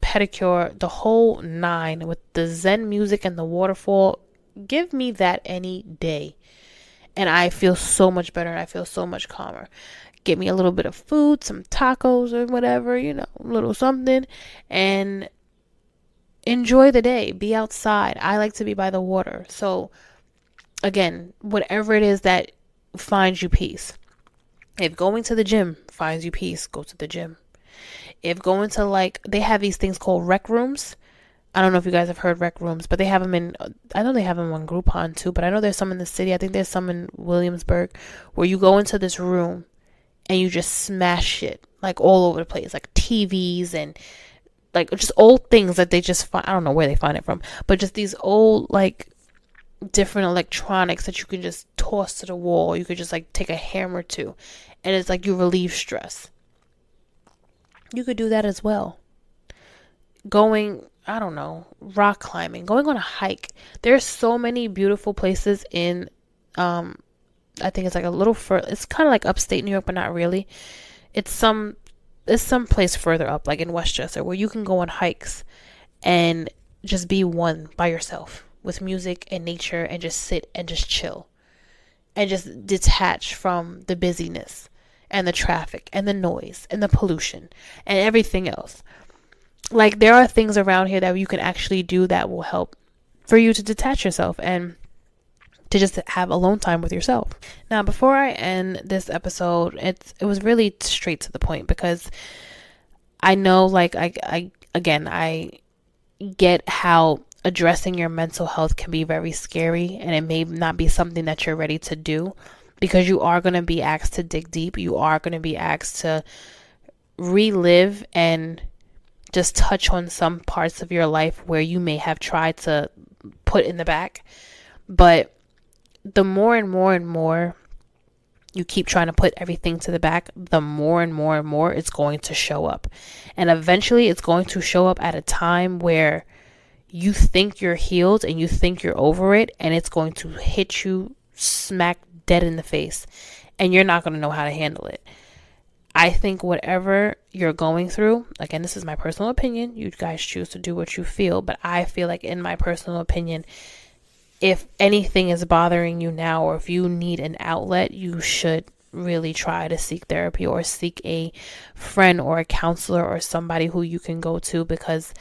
pedicure, the whole 9 with the Zen music and the waterfall. Give me that any day. And I feel so much better and I feel so much calmer. Get me a little bit of food, some tacos or whatever, a little something, and enjoy the day. Be outside. I like to be by the water. So again, whatever it is that finds you peace. If going to the gym finds you peace, go to the gym. If going to they have these things called rec rooms. I don't know if you guys have heard rec rooms, but they have them I know they have them on Groupon too, but I know there's some in the city. I think there's some in Williamsburg where you go into this room and you just smash shit like all over the place, like TVs and like just old things that they just find. I don't know where they find it from, but just these old different electronics that you can just toss to the wall. You could just take a hammer to, and it's like you relieve stress. You could do that as well. Going, I don't know, rock climbing, going on a hike. There's so many beautiful places in I think it's a little further. It's kind of like upstate New York, but not really. It's some place further up, like in Westchester, where you can go on hikes and just be one by yourself with music and nature and just sit and just chill and just detach from the busyness and the traffic and the noise and the pollution and everything else. There are things around here that you can actually do that will help for you to detach yourself and to just have alone time with yourself. Now, before I end this episode, it was really straight to the point, because I know I get how addressing your mental health can be very scary, and it may not be something that you're ready to do, because you are going to be asked to dig deep. You are going to be asked to relive and just touch on some parts of your life where you may have tried to put in the back. But the more and more and more you keep trying to put everything to the back, the more and more and more it's going to show up. And eventually it's going to show up at a time where you think you're healed and you think you're over it, and it's going to hit you smack dead in the face, and you're not going to know how to handle it. I think whatever you're going through, again, this is my personal opinion. You guys choose to do what you feel, but I feel like, in my personal opinion, if anything is bothering you now, or if you need an outlet, you should really try to seek therapy or seek a friend or a counselor or somebody who you can go to, because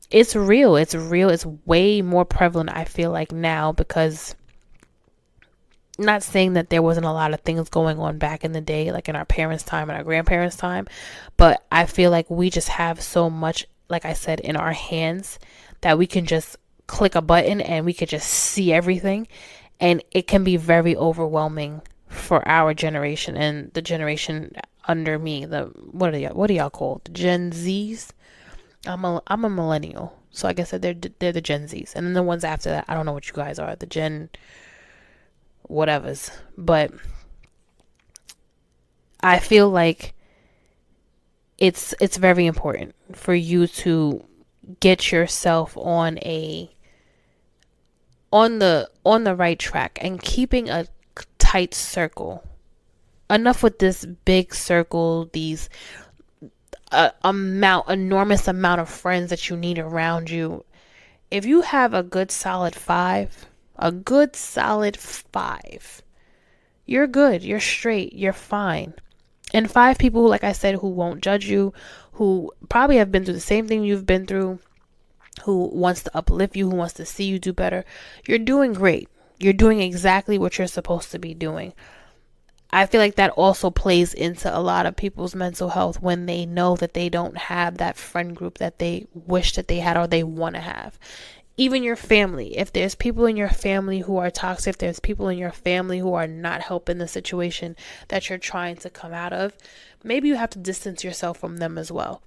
it's real. It's way more prevalent, I feel like, now, because not saying that there wasn't a lot of things going on back in the day, like in our parents' time and our grandparents' time, but I feel like we just have so much, like I said, in our hands that we can just click a button and we could just see everything. And it can be very overwhelming for our generation and the generation under me. The what do y'all call it? Gen Zs? I'm a millennial, so I guess that they're the Gen Zs, and then the ones after that, I don't know what you guys are, the Gen whatevers. But I feel like it's very important for you to get yourself on the right track and keeping a tight circle. Enough with this big circle, these enormous amount of friends that you need around you. If you have a good solid five, you're good, you're straight, you're fine. And five people, like I said, who won't judge you, who probably have been through the same thing you've been through, who wants to uplift you, who wants to see you do better. You're doing great. You're doing exactly what you're supposed to be doing. I feel like that also plays into a lot of people's mental health when they know that they don't have that friend group that they wish that they had or they want to have. Even your family. If there's people in your family who are toxic, if there's people in your family who are not helping the situation that you're trying to come out of, maybe you have to distance yourself from them as well.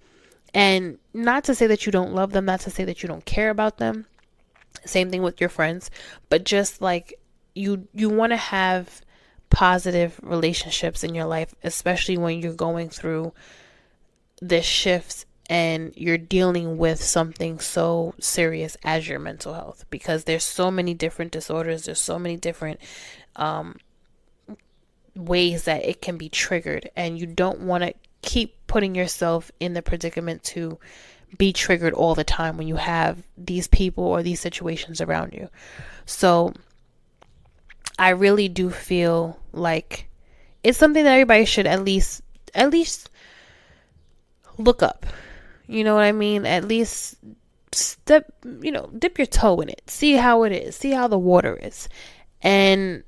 And not to say that you don't love them, not to say that you don't care about them. Same thing with your friends, but just like you want to have positive relationships in your life, especially when you're going through this shift and you're dealing with something so serious as your mental health, because there's so many different disorders, there's so many different ways that it can be triggered, and you don't want to keep putting yourself in the predicament to be triggered all the time when you have these people or these situations around you. So I really do feel like it's something that everybody should at least look up. You know what I mean? At least dip your toe in it. See how it is. See how the water is. And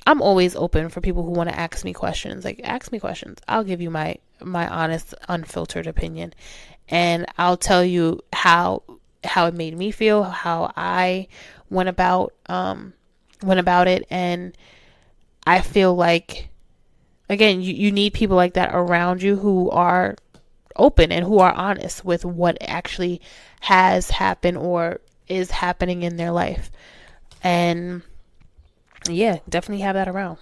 I'm always open for people who want to ask me questions. Like, ask me questions. I'll give you my honest, unfiltered opinion. And I'll tell you how it made me feel, how I went about it. And I feel like, again, you need people like that around you who are open and who are honest with what actually has happened or is happening in their life. And yeah, definitely have that around.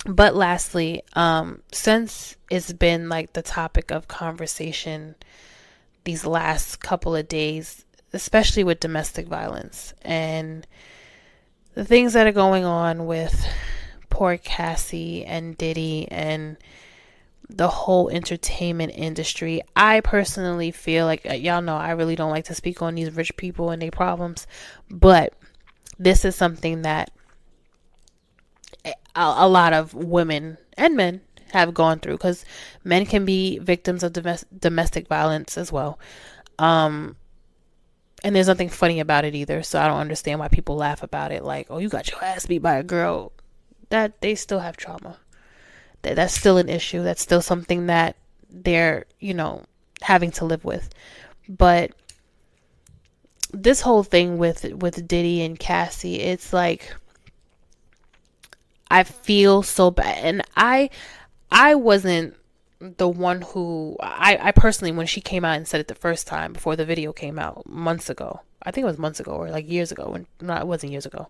But lastly, since it's been like the topic of conversation these last couple of days, especially with domestic violence and the things that are going on with poor Cassie and Diddy and the whole entertainment industry, I personally feel like, y'all know I really don't like to speak on these rich people and their problems, but this is something that a lot of women and men have gone through, because men can be victims of domestic violence as well. And there's nothing funny about it either, so I don't understand why people laugh about it, like, oh, you got your ass beat by a girl. That they still have trauma. That's still an issue. That's still something that they're, having to live with. But this whole thing with Diddy and Cassie, it's like, I feel so bad. And I wasn't the one who, I personally, when she came out and said it the first time before the video came out months ago, I think it was months ago or like years ago. No, it wasn't years ago.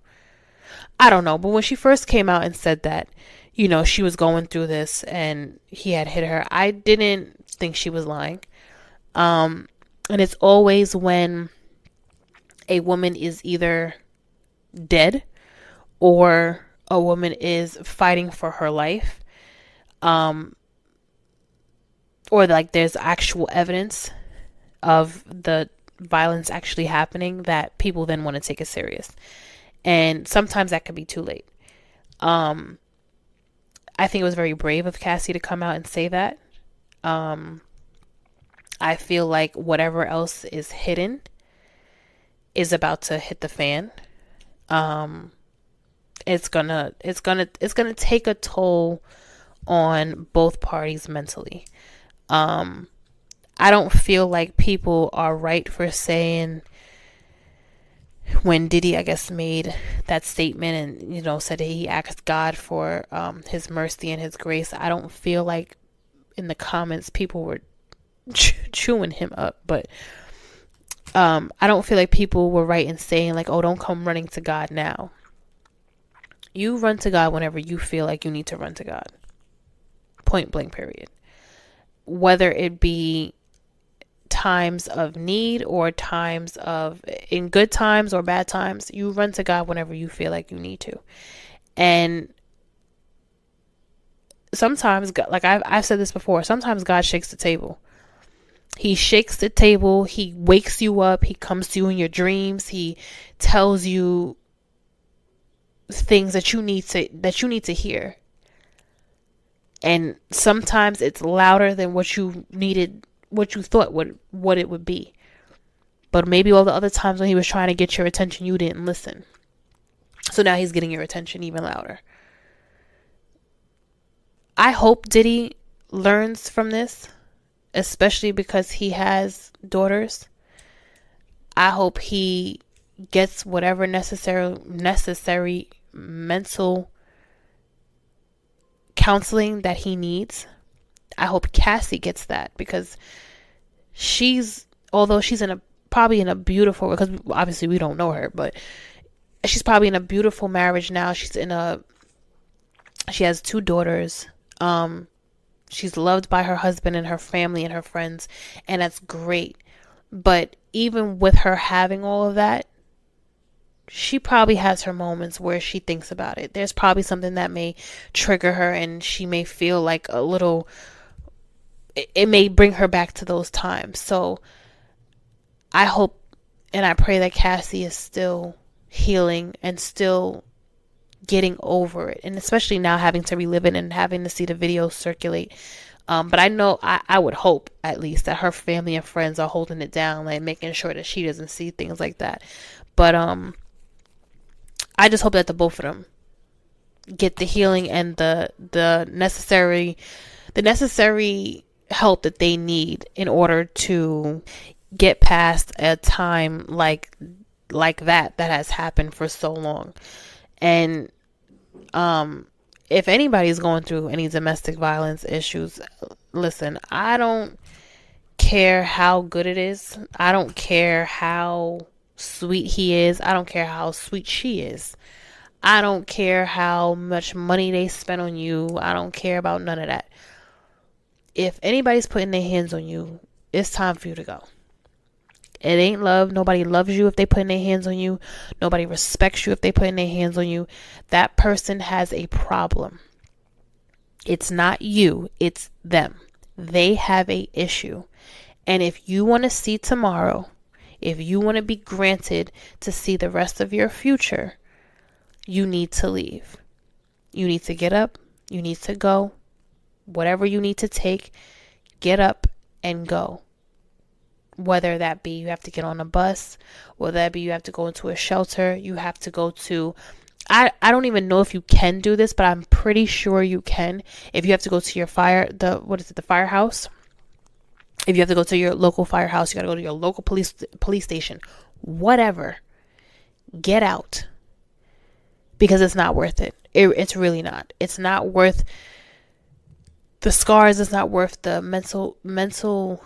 I don't know. But when she first came out and said that, she was going through this and he had hit her, I didn't think she was lying. And it's always when a woman is either dead or a woman is fighting for her life, or like there's actual evidence of the violence actually happening, that people then want to take it serious. And sometimes that can be too late. I think it was very brave of Cassie to come out and say that. I feel like whatever else is hidden is about to hit the fan. It's gonna take a toll on both parties mentally. I don't feel like people are right for saying when Diddy, I guess, made that statement and, said that he asked God for his mercy and his grace, I don't feel like in the comments people were chewing him up, but I don't feel like people were right in saying like, oh, don't come running to God now. You run to God whenever you feel like you need to run to God. Point blank, period. Whether it be times of need or times of, in good times or bad times, you run to God whenever you feel like you need to. And sometimes, like I've said this before, sometimes God shakes the table. He shakes the table. He wakes you up. He comes to you in your dreams. He tells you things that you need to hear. And sometimes it's louder than what you needed, what you thought what it would be. But maybe all the other times when he was trying to get your attention, you didn't listen. So now he's getting your attention even louder. I hope Diddy learns from this, especially because he has daughters. I hope he gets whatever necessary mental counseling that he needs. I hope Cassie gets that, because although she's probably in a beautiful, because obviously we don't know her, but she's probably in a beautiful marriage now. She has 2 daughters. She's loved by her husband and her family and her friends, and that's great. But even with her having all of that, she probably has her moments where she thinks about it. There's probably something that may trigger her, and she may feel like it may bring her back to those times. So I hope and I pray that Cassie is still healing and still getting over it, and especially now having to relive it and having to see the videos circulate. But I know, I would hope at least that her family and friends are holding it down, like making sure that she doesn't see things like that. But I just hope that the both of them get the healing and the necessary help that they need in order to get past a time like that has happened for so long. And if anybody's going through any domestic violence issues, listen, I don't care how good it is. I don't care how sweet he is. I don't care how sweet she is. I don't care how much money they spend on you. I don't care about none of that. If anybody's putting their hands on you, it's time for you to go. It ain't love. Nobody loves you if they put their hands on you. Nobody respects you if they put their hands on you. That person has a problem. It's not you. It's them. They have a issue. And if you want to see tomorrow, if you want to be granted to see the rest of your future, you need to leave. You need to get up. You need to go. Whatever you need to take, get up and go. Whether that be you have to get on a bus, whether that be you have to go into a shelter, you have to go to, I don't even know if you can do this, but I'm pretty sure you can. If you have to go to your the firehouse. If you have to go to your local firehouse, you got to go to your local police station. Whatever. Get out. Because it's not worth it. It's really not. It's not worth the scars. It's not worth the mental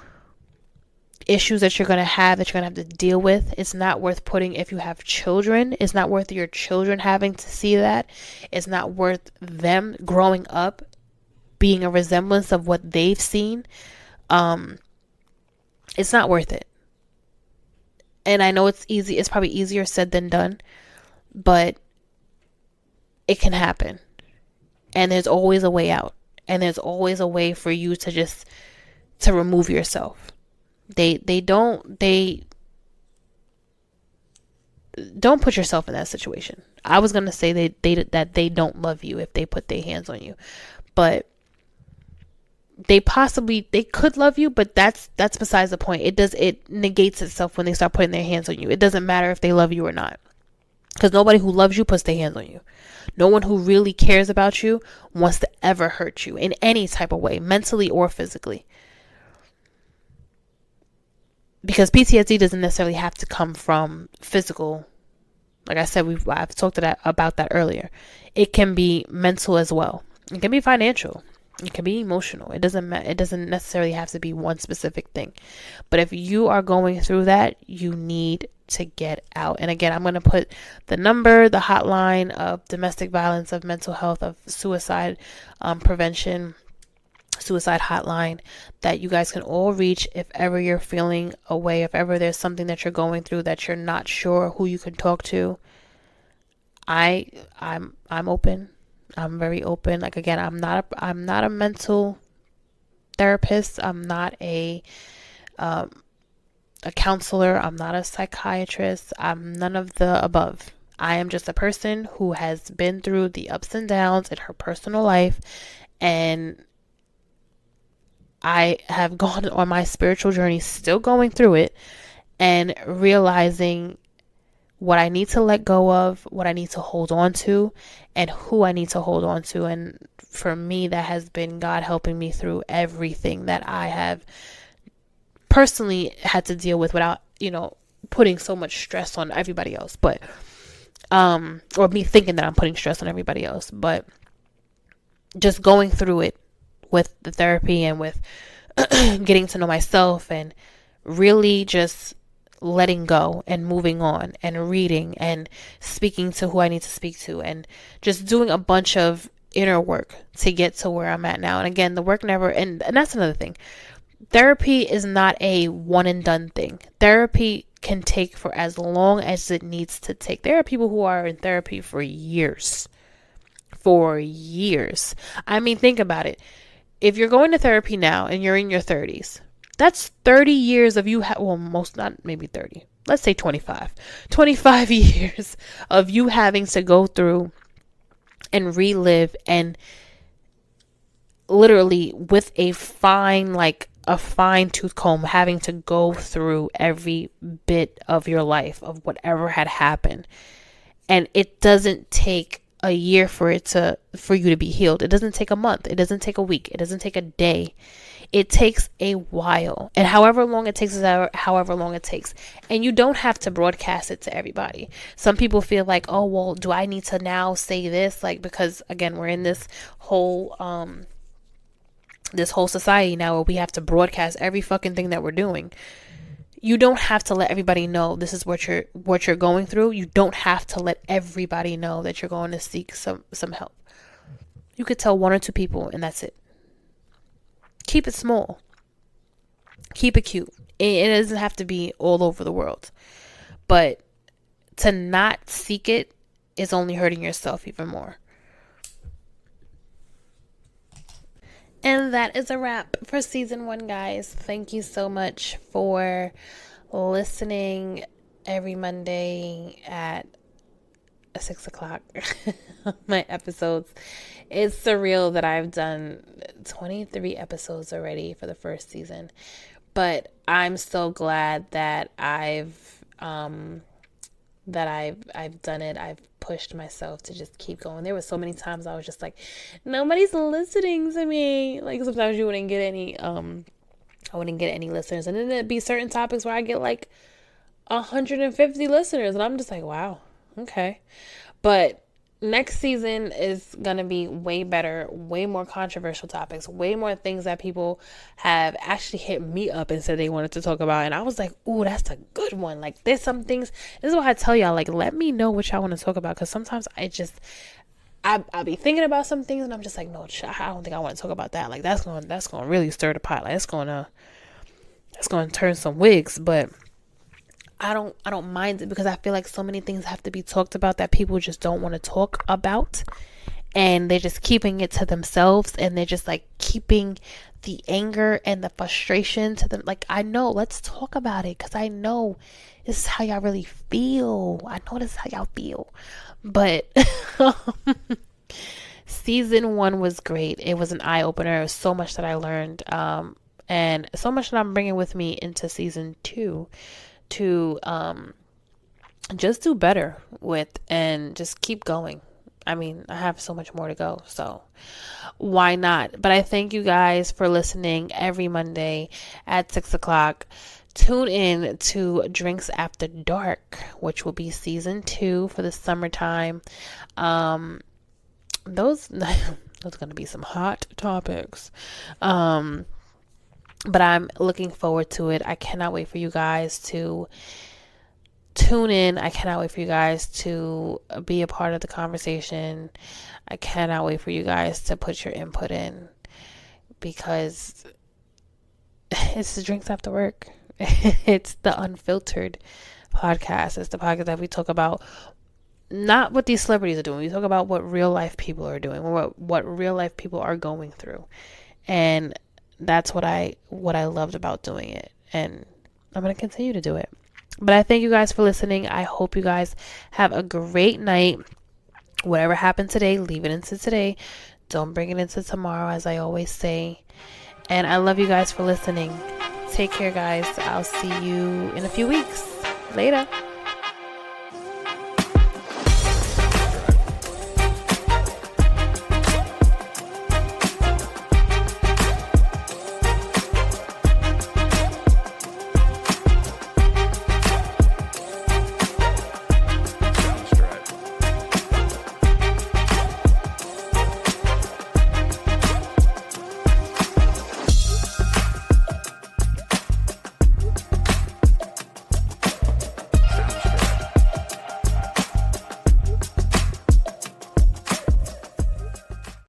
issues that you're going to have to deal with. It's not worth if you have children, it's not worth your children having to see that. It's not worth them growing up being a resemblance of what they've seen. It's not worth it. And I know it's probably easier said than done, but it can happen. And there's always a way out. And there's always a way for you to remove yourself. They don't put yourself in that situation. I was going to say that they don't love you if they put their hands on you, but they could love you, but that's besides the point. It negates itself when they start putting their hands on you. It doesn't matter if they love you or not, because nobody who loves you puts their hands on you. No one who really cares about you wants to ever hurt you in any type of way, mentally or physically. Because PTSD doesn't necessarily have to come from physical Like I said, I've talked about that earlier. It can be mental as well. It can be financial. It can be emotional. It doesn't necessarily have to be one specific thing. But if you are going through that, you need to get out. And again, I'm going to put the number, the hotline of domestic violence, of mental health, of suicide prevention, suicide hotline, that you guys can all reach if ever you're feeling away, if ever there's something that you're going through that you're not sure who you can talk to. I'm open. I'm very open. Like again, I'm not a mental therapist. I'm not a counselor. I'm not a psychiatrist. I'm none of the above. I am just a person who has been through the ups and downs in her personal life, and I have gone on my spiritual journey, still going through it, and realizing what I need to let go of, what I need to hold on to, and who I need to hold on to. And for me, that has been God helping me through everything that I have personally had to deal with without, putting so much stress on everybody else. But, or me thinking that I'm putting stress on everybody else, but just going through it with the therapy and with getting to know myself and really just letting go and moving on and reading and speaking to who I need to speak to and just doing a bunch of inner work to get to where I'm at now. And again, the work never, and that's another thing. Therapy is not a one and done thing. Therapy can take for as long as it needs to take. There are people who are in therapy for years. For years. I mean, think about it. If you're going to therapy now and you're in your 30s, that's 30 years of you, not maybe 30. Let's say 25. 25 years of you having to go through and relive and literally with a fine tooth comb having to go through every bit of your life of whatever had happened. And it doesn't take a year for you to be healed. It doesn't take a month. It doesn't take a week. It doesn't take a day. It takes a while. And however long it takes is however long it takes. And you don't have to broadcast it to everybody. Some people feel like, oh, well, do I need to now say this? Like, because again, we're in this whole society now where we have to broadcast every fucking thing that we're doing. You don't have to let everybody know this is what you're going through. You don't have to let everybody know that you're going to seek some help. You could tell one or two people and that's it. Keep it small. Keep it cute. It doesn't have to be all over the world. But to not seek it is only hurting yourself even more. And that is a wrap for season 1, guys. Thank you so much for listening every Monday at 6 o'clock. My episodes. It's surreal that I've done 23 episodes already for the first season. But I'm so glad that I've done it. I've pushed myself to just keep going. There were so many times I was just like, nobody's listening to me. Like sometimes you wouldn't get any I wouldn't get any listeners, and then there'd be certain topics where I get like 150 listeners, and I'm just like, wow, okay. But next season is gonna be way better, way more controversial topics, way more things that people have actually hit me up and said they wanted to talk about, and I was like, ooh, that's a good one. Like there's some things, this is what I tell y'all, like let me know what y'all want to talk about, because sometimes I'll be thinking about some things and I'm just like, no, I don't think I want to talk about that. Like that's going to really stir the pot. Like that's going to turn some wigs. But I don't mind it, because I feel like so many things have to be talked about that people just don't want to talk about, and they're just keeping it to themselves, and they're just like keeping the anger and the frustration to them. Like, I know, let's talk about it, because I know this is how y'all really feel. I know this is how y'all feel. But season 1 was great. It was an eye-opener. There was so much that I learned, and so much that I'm bringing with me into season 2 to just do better with, and just keep going. I mean, I have so much more to go, so why not? But I thank you guys for listening every Monday at 6 o'clock. tune in to Drinks After Dark, which will be season 2 for the summertime. Those are going to be some hot topics. But I'm looking forward to it. I cannot wait for you guys to tune in. I cannot wait for you guys to be a part of the conversation. I cannot wait for you guys to put your input in, because it's the Drinks After Work. It's the unfiltered podcast. It's the podcast that we talk about not what these celebrities are doing. We talk about what real life people are doing, what real life people are going through. And that's what I loved about doing it. And I'm going to continue to do it. But I thank you guys for listening. I hope you guys have a great night. Whatever happened today, leave it into today. Don't bring it into tomorrow, as I always say. And I love you guys for listening. Take care, guys. I'll see you in a few weeks. Later.